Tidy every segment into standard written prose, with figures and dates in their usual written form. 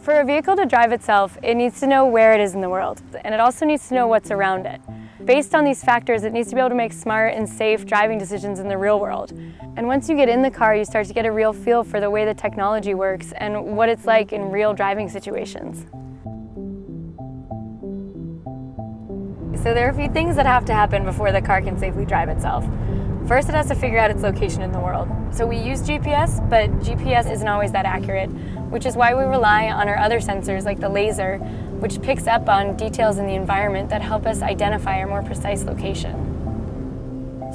For a vehicle to drive itself, it needs to know where it is in the world, and it also needs to know what's around it. Based on these factors, it needs to be able to make smart and safe driving decisions in the real world. And once you get in the car, you start to get a real feel for the way the technology works and what it's like in real driving situations. So there are a few things that have to happen before the car can safely drive itself. First, it has to figure out its location in the world. So we use GPS, but GPS isn't always that accurate, which is why we rely on our other sensors like the laser, which picks up on details in the environment that help us identify our more precise location.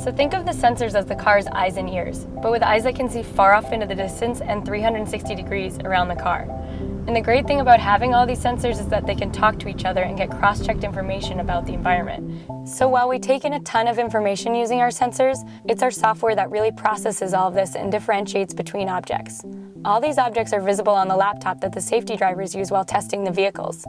So think of the sensors as the car's eyes and ears, but with eyes that can see far off into the distance and 360 degrees around the car. And the great thing about having all these sensors is that they can talk to each other and get cross-checked information about the environment. So while we take in a ton of information using our sensors, it's our software that really processes all of this and differentiates between objects. All these objects are visible on the laptop that the safety drivers use while testing the vehicles.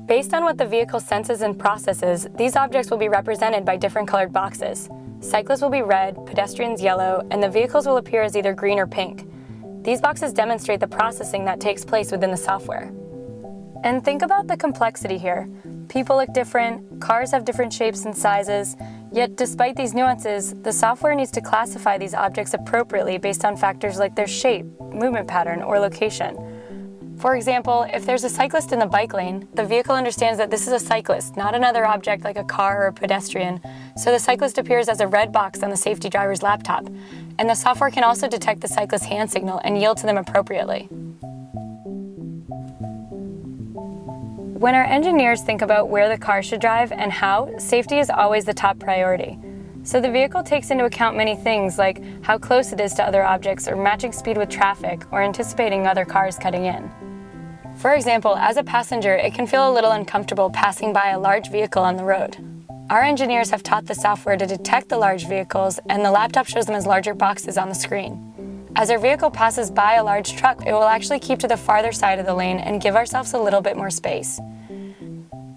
Based on what the vehicle senses and processes, these objects will be represented by different colored boxes. Cyclists will be red, pedestrians yellow, and the vehicles will appear as either green or pink. These boxes demonstrate the processing that takes place within the software. And think about the complexity here. People look different, cars have different shapes and sizes, yet despite these nuances, the software needs to classify these objects appropriately based on factors like their shape, movement pattern, or location. For example, if there's a cyclist in the bike lane, the vehicle understands that this is a cyclist, not another object like a car or a pedestrian, so the cyclist appears as a red box on the safety driver's laptop. And the software can also detect the cyclist's hand signal and yield to them appropriately. When our engineers think about where the car should drive and how, safety is always the top priority. So the vehicle takes into account many things like how close it is to other objects or matching speed with traffic or anticipating other cars cutting in. For example, as a passenger, it can feel a little uncomfortable passing by a large vehicle on the road. Our engineers have taught the software to detect the large vehicles, and the laptop shows them as larger boxes on the screen. As our vehicle passes by a large truck, it will actually keep to the farther side of the lane and give ourselves a little bit more space.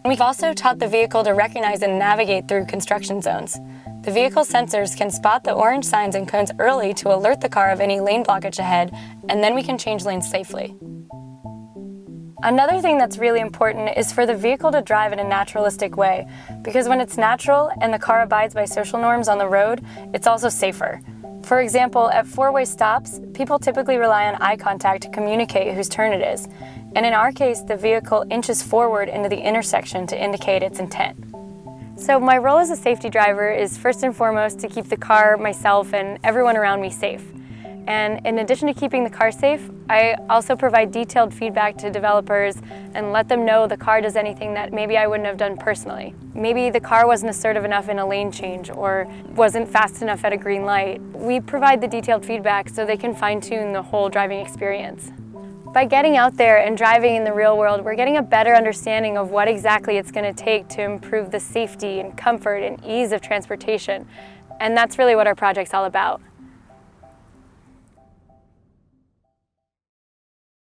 We've also taught the vehicle to recognize and navigate through construction zones. The vehicle sensors can spot the orange signs and cones early to alert the car of any lane blockage ahead, and then we can change lanes safely. Another thing that's really important is for the vehicle to drive in a naturalistic way, because when it's natural and the car abides by social norms on the road, it's also safer. For example, at four-way stops, people typically rely on eye contact to communicate whose turn it is, and in our case, the vehicle inches forward into the intersection to indicate its intent. So my role as a safety driver is first and foremost to keep the car, myself, and everyone around me safe. And in addition to keeping the car safe, I also provide detailed feedback to developers and let them know the car does anything that maybe I wouldn't have done personally. Maybe the car wasn't assertive enough in a lane change or wasn't fast enough at a green light. We provide the detailed feedback so they can fine-tune the whole driving experience. By getting out there and driving in the real world, we're getting a better understanding of what exactly it's going to take to improve the safety and comfort and ease of transportation. And that's really what our project's all about.